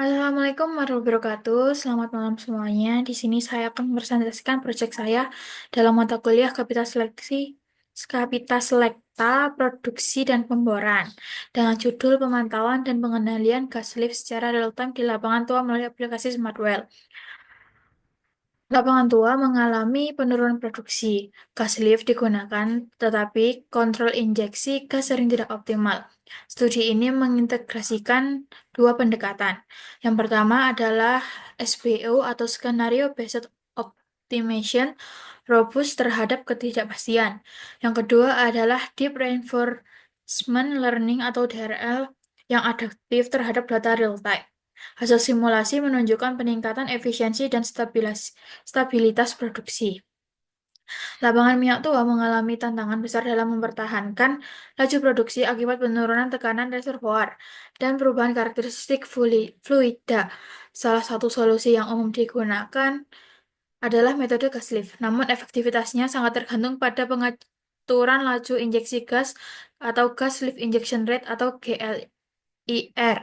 Assalamualaikum warahmatullahi wabarakatuh. Selamat malam semuanya. Di sini saya akan mempresentasikan proyek saya dalam mata kuliah Kapitas Selekta, Produksi dan Pemboran dengan judul Pemantauan dan Pengendalian Gas Lift secara real-time di lapangan tua melalui aplikasi Smartwell. Lapangan tua mengalami penurunan produksi. Gas lift digunakan, tetapi kontrol injeksi gas sering tidak optimal. Studi ini mengintegrasikan dua pendekatan. Yang pertama adalah SBO atau Scenario Based Optimization, robust terhadap ketidakpastian. Yang kedua adalah Deep Reinforcement Learning atau DRL yang adaptif terhadap data real time. Hasil simulasi menunjukkan peningkatan efisiensi dan stabilitas produksi. Lapangan minyak tua mengalami tantangan besar dalam mempertahankan laju produksi akibat penurunan tekanan reservoir dan perubahan karakteristik fluida. Salah satu solusi yang umum digunakan adalah metode gas lift, namun efektivitasnya sangat tergantung pada pengaturan laju injeksi gas atau gas lift injection rate atau GLIR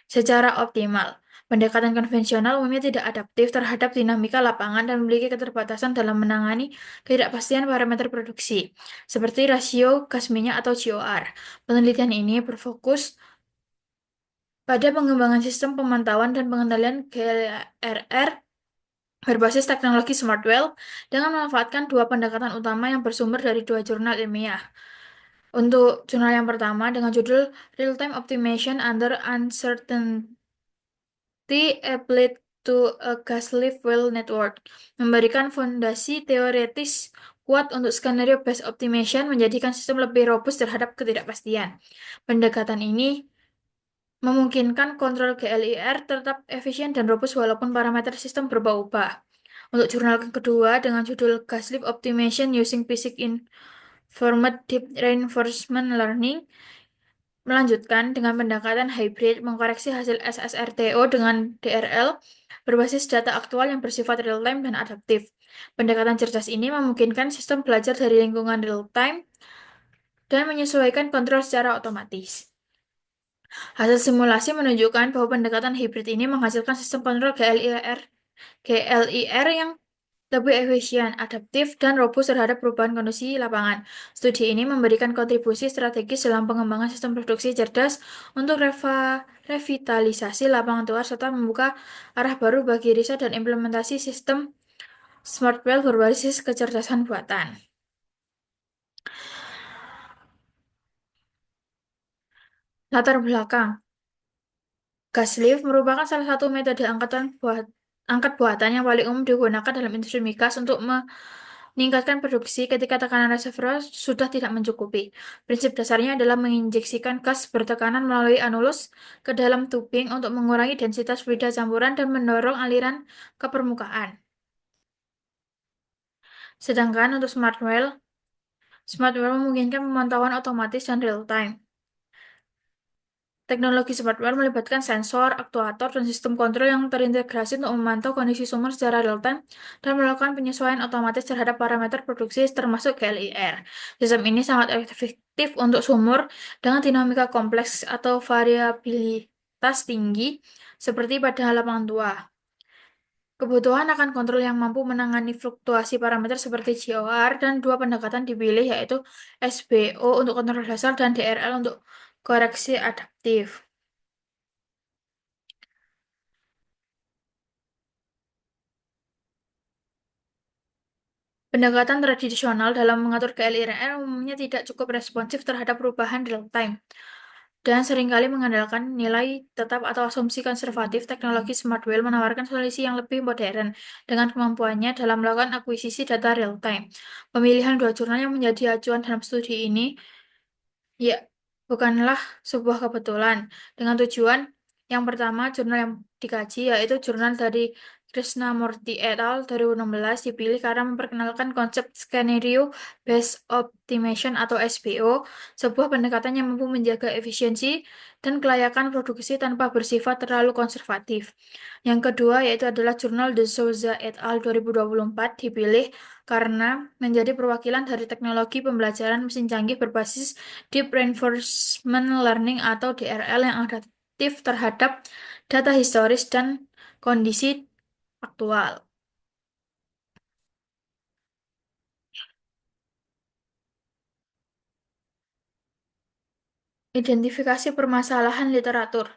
secara optimal. Pendekatan konvensional umumnya tidak adaptif terhadap dinamika lapangan dan memiliki keterbatasan dalam menangani ketidakpastian parameter produksi, seperti rasio gas minyak atau GOR. Penelitian ini berfokus pada pengembangan sistem pemantauan dan pengendalian GLRR berbasis teknologi Smartwell dengan memanfaatkan dua pendekatan utama yang bersumber dari dua jurnal ilmiah. Untuk jurnal yang pertama dengan judul Real-Time Optimization Under Uncertainty Applied to a Gas Lift Well Network memberikan fondasi teoretis kuat untuk skenario based optimization menjadikan sistem lebih robust terhadap ketidakpastian. Pendekatan ini memungkinkan kontrol GLIR tetap efisien dan robust walaupun parameter sistem berubah-ubah. Untuk jurnal kedua dengan judul Gas Lift Optimization Using Physics Informed Deep Reinforcement Learning melanjutkan dengan pendekatan hybrid mengkoreksi hasil SSRTO dengan DRL berbasis data aktual yang bersifat real-time dan adaptif. Pendekatan cerdas ini memungkinkan sistem belajar dari lingkungan real-time dan menyesuaikan kontrol secara otomatis. Hasil simulasi menunjukkan bahwa pendekatan hybrid ini menghasilkan sistem kontrol GLIR yang lebih efisien, adaptif, dan robust terhadap perubahan kondisi lapangan. Studi ini memberikan kontribusi strategis dalam pengembangan sistem produksi cerdas untuk revitalisasi lapangan tua serta membuka arah baru bagi riset dan implementasi sistem Smartwell berbasis kecerdasan buatan. Latar belakang. Gas lift merupakan salah satu metode angkat buatan yang paling umum digunakan dalam industri migas untuk meningkatkan produksi ketika tekanan reservoir sudah tidak mencukupi. Prinsip dasarnya adalah menginjeksikan gas bertekanan melalui anulus ke dalam tubing untuk mengurangi densitas fluida campuran dan mendorong aliran ke permukaan. Sedangkan untuk Smartwell memungkinkan pemantauan otomatis dan real-time. Teknologi Smartwell melibatkan sensor, aktuator, dan sistem kontrol yang terintegrasi untuk memantau kondisi sumber secara real-time dan melakukan penyesuaian otomatis terhadap parameter produksi termasuk GLIR. Sistem ini sangat efektif untuk sumur dengan dinamika kompleks atau variabilitas tinggi seperti pada lapangan tua. Kebutuhan akan kontrol yang mampu menangani fluktuasi parameter seperti GOR dan dua pendekatan dipilih yaitu SBO untuk kontrol dasar dan DRL untuk koreksi adaptif. Pendekatan tradisional dalam mengatur KLIR umumnya tidak cukup responsif terhadap perubahan real-time dan seringkali mengandalkan nilai tetap atau asumsi konservatif. Teknologi Smartwell menawarkan solusi yang lebih modern dengan kemampuannya dalam melakukan akuisisi data real-time. Pemilihan dua jurnal yang menjadi acuan dalam studi ini ya bukanlah sebuah kebetulan. Dengan tujuan yang pertama, jurnal yang dikaji yaitu jurnal dari Krishnamurti et al. 2016 dipilih karena memperkenalkan konsep Scenario Based Optimization atau SBO, sebuah pendekatan yang mampu menjaga efisiensi dan kelayakan produksi tanpa bersifat terlalu konservatif. Yang kedua yaitu adalah jurnal De Souza et al. 2024 dipilih karena menjadi perwakilan dari teknologi pembelajaran mesin canggih berbasis Deep Reinforcement Learning atau DRL yang adaptif terhadap data historis dan kondisi aktual. Identifikasi permasalahan literatur.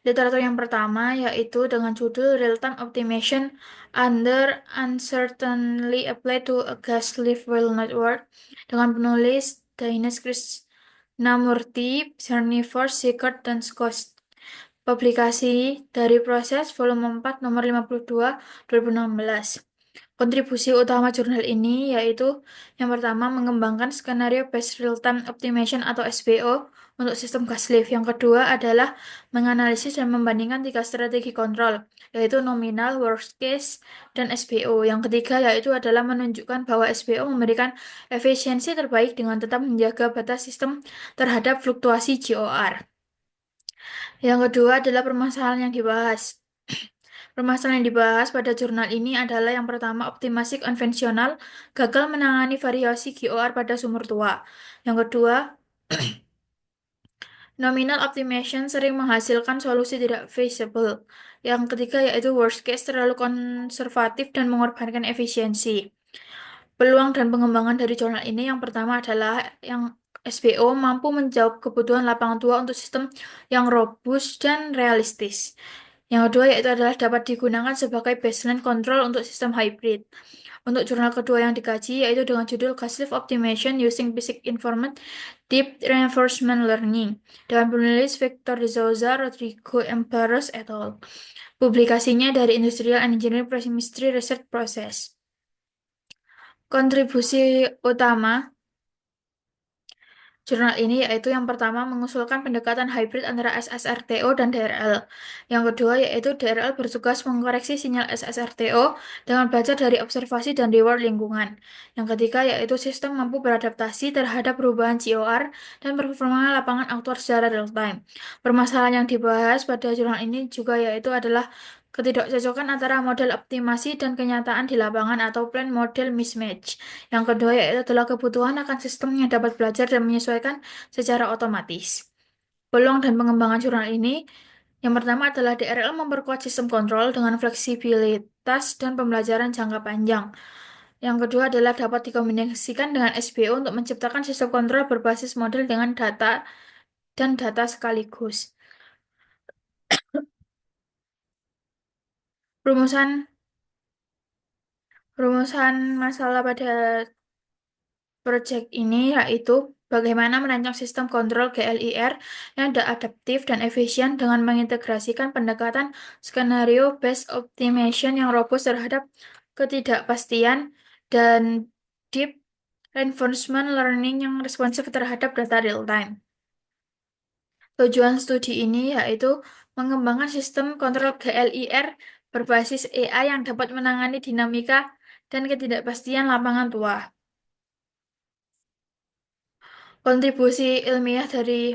Literatur yang pertama yaitu dengan judul Real-Time Optimization Under Uncertainly Applied to a Gas Lift Rail Network dengan penulis Daines Krishnamurti, Jennifer Sickert, dan Scott. Publikasi dari Proses Volume 4 nomor 52 2016. Kontribusi utama jurnal ini yaitu yang pertama mengembangkan skenario based real-time optimization atau SBO untuk sistem gas lift. Yang kedua adalah menganalisis dan membandingkan tiga strategi kontrol, yaitu nominal, worst case, dan SBO. Yang ketiga yaitu adalah menunjukkan bahwa SBO memberikan efisiensi terbaik dengan tetap menjaga batas sistem terhadap fluktuasi GOR. Yang kedua adalah permasalahan yang dibahas. Permasalahan yang dibahas pada jurnal ini adalah yang pertama, optimasi konvensional gagal menangani variasi GOR pada sumur tua. Yang kedua, nominal optimization sering menghasilkan solusi tidak feasible. Yang ketiga yaitu worst case terlalu konservatif dan mengorbankan efisiensi. Peluang dan pengembangan dari jurnal ini yang pertama adalah yang SBO mampu menjawab kebutuhan lapangan tua untuk sistem yang robust dan realistis. Yang kedua yaitu adalah dapat digunakan sebagai baseline control untuk sistem hybrid. Untuk jurnal kedua yang dikaji yaitu dengan judul Gas Lift Optimization Using Basic Informant Deep Reinforcement Learning dengan penulis Victor de Souza, Rodrigo M. Barros et al. Publikasinya dari Industrial and Engineering Chemistry Research Process. Kontribusi utama jurnal ini yaitu yang pertama mengusulkan pendekatan hybrid antara SSRTO dan DRL. Yang kedua yaitu DRL bertugas mengkoreksi sinyal SSRTO dengan belajar dari observasi dan reward lingkungan. Yang ketiga yaitu sistem mampu beradaptasi terhadap perubahan GOR dan performa lapangan aktual secara real time. Permasalahan yang dibahas pada jurnal ini juga yaitu adalah ketidakcocokan antara model optimasi dan kenyataan di lapangan atau plan model mismatch. Yang kedua yaitu adalah kebutuhan akan sistem yang dapat belajar dan menyesuaikan secara otomatis. Peluang dan pengembangan jurnal ini yang pertama adalah DRL memperkuat sistem kontrol dengan fleksibilitas dan pembelajaran jangka panjang. Yang kedua adalah dapat dikombinasikan dengan SBO untuk menciptakan sistem kontrol berbasis model dengan data dan data sekaligus. Rumusan rumusan masalah pada proyek ini yaitu bagaimana merancang sistem kontrol GLIR yang adaptif dan efisien dengan mengintegrasikan pendekatan skenario based optimization yang robust terhadap ketidakpastian dan deep reinforcement learning yang responsif terhadap data real time. Tujuan studi ini yaitu mengembangkan sistem kontrol GLIR berbasis AI yang dapat menangani dinamika dan ketidakpastian lapangan tua. Kontribusi ilmiah dari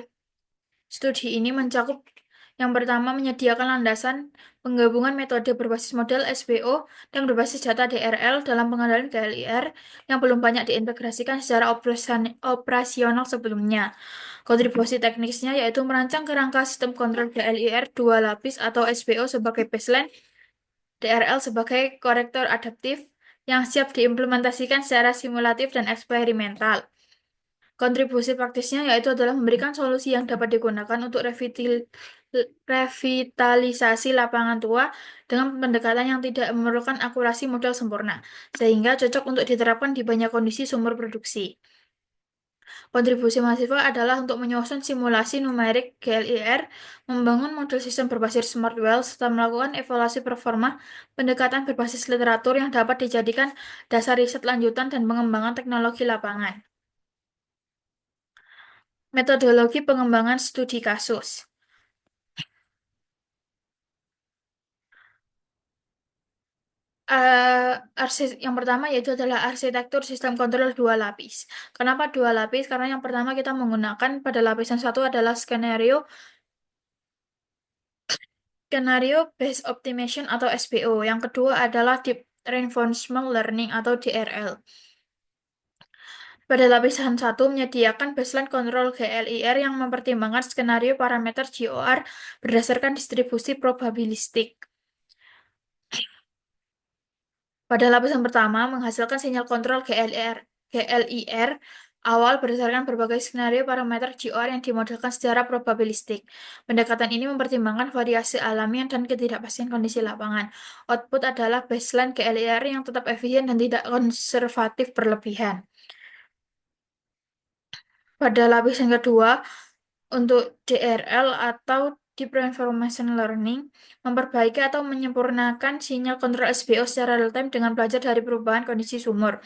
studi ini mencakup yang pertama menyediakan landasan penggabungan metode berbasis model SBO dan berbasis data DRL dalam pengendalian GLIR yang belum banyak diintegrasikan secara operasional sebelumnya. Kontribusi teknisnya yaitu merancang kerangka sistem kontrol GLIR dua lapis atau SBO sebagai baseline, DRL sebagai korektor adaptif yang siap diimplementasikan secara simulatif dan eksperimental. Kontribusi praktisnya yaitu adalah memberikan solusi yang dapat digunakan untuk revitalisasi lapangan tua dengan pendekatan yang tidak memerlukan akurasi model sempurna, sehingga cocok untuk diterapkan di banyak kondisi sumber produksi. Kontribusi mahasiswa adalah untuk menyusun simulasi numerik GLIR, membangun model sistem berbasis smart well, serta melakukan evaluasi performa pendekatan berbasis literatur yang dapat dijadikan dasar riset lanjutan dan pengembangan teknologi lapangan. Metodologi pengembangan studi kasus. Yang pertama yaitu adalah arsitektur sistem kontrol dua lapis. Kenapa dua lapis? Karena yang pertama kita menggunakan pada lapisan satu adalah skenario based optimization atau SBO. Yang kedua adalah deep reinforcement learning atau DRL. Pada lapisan satu menyediakan baseline kontrol GLIR yang mempertimbangkan skenario parameter GOR berdasarkan distribusi probabilistik. Pada lapisan pertama menghasilkan sinyal kontrol GLIR awal berdasarkan berbagai skenario parameter GOR yang dimodelkan secara probabilistik. Pendekatan ini mempertimbangkan variasi alamiah dan ketidakpastian kondisi lapangan. Output adalah baseline GLIR yang tetap efisien dan tidak konservatif berlebihan. Pada lapisan kedua, untuk DRL atau Deep Reinforcement Learning, memperbaiki atau menyempurnakan sinyal kontrol SBO secara real-time dengan belajar dari perubahan kondisi sumur.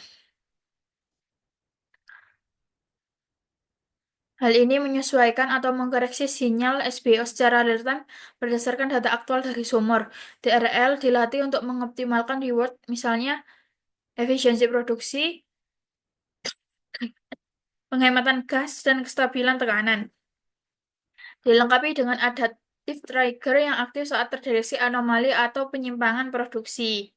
Hal ini menyesuaikan atau mengkoreksi sinyal SBO secara real-time berdasarkan data aktual dari sumur. DRL dilatih untuk mengoptimalkan reward, misalnya efisiensi produksi, penghematan gas, dan kestabilan tekanan. Dilengkapi dengan adaptive trigger yang aktif saat terdeteksi anomali atau penyimpangan produksi.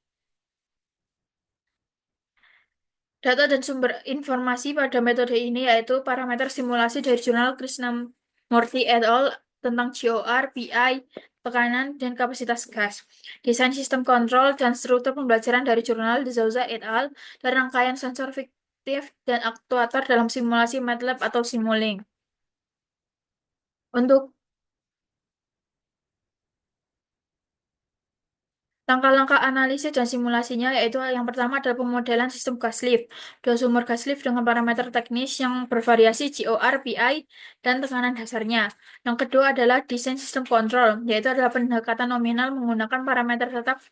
Data dan sumber informasi pada metode ini yaitu parameter simulasi dari jurnal Krishnamurthy et al. Tentang GOR, PI, tekanan, dan kapasitas gas. Desain sistem kontrol dan struktur pembelajaran dari jurnal De Souza et al. Dan rangkaian sensor fiktif dan aktuator dalam simulasi MATLAB atau Simulink. Untuk langkah-langkah analisis dan simulasinya yaitu yang pertama adalah pemodelan sistem gas lift. Dua sumber gas lift dengan parameter teknis yang bervariasi GOR, PI, dan tekanan dasarnya. Yang kedua adalah desain sistem kontrol, yaitu adalah pendekatan nominal menggunakan parameter tetap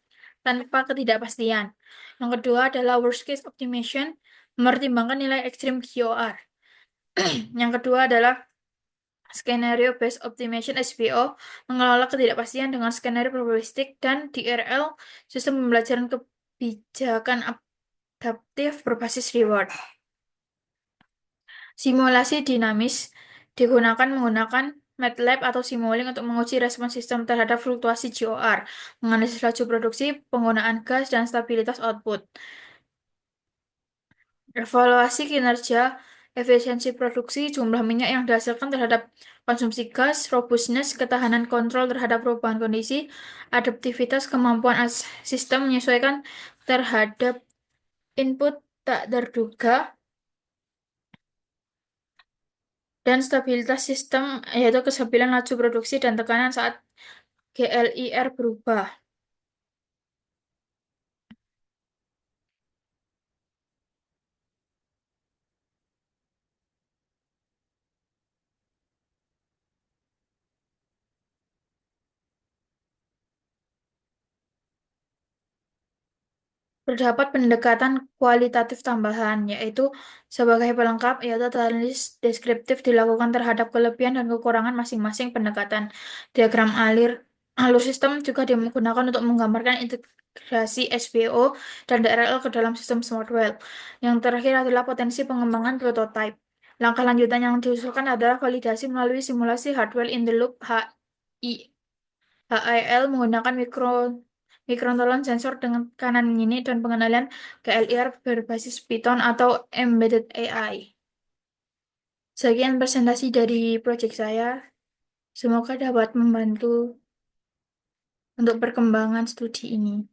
tanpa ketidakpastian. Yang kedua adalah worst case optimization, mempertimbangkan nilai ekstrim GOR. Yang kedua adalah Skenario Based Optimization SBO mengelola ketidakpastian dengan skenario probabilistik dan DRL sistem pembelajaran kebijakan adaptif berbasis reward. Simulasi dinamis digunakan menggunakan MATLAB atau Simulink untuk menguji respons sistem terhadap fluktuasi GOR, menganalisis laju produksi, penggunaan gas, dan stabilitas output. Evaluasi kinerja, efisiensi produksi, jumlah minyak yang dihasilkan terhadap konsumsi gas, robustness, ketahanan kontrol terhadap perubahan kondisi, adaptivitas, kemampuan sistem menyesuaikan terhadap input tak terduga, dan stabilitas sistem yaitu kestabilan laju produksi dan tekanan saat GLIR berubah. Terdapat pendekatan kualitatif tambahan, yaitu sebagai pelengkap, yaitu analisis deskriptif dilakukan terhadap kelebihan dan kekurangan masing-masing pendekatan. Diagram alur sistem juga digunakan untuk menggambarkan integrasi SBO dan DRL ke dalam sistem Smartwell. Yang terakhir adalah potensi pengembangan prototype. Langkah lanjutan yang diusulkan adalah validasi melalui simulasi hardware in the loop HIL menggunakan mikrotolerant sensor dengan kanan ini dan pengenalan KLIR berbasis Python atau Embedded AI. Sekian presentasi dari proyek saya. Semoga dapat membantu untuk perkembangan studi ini.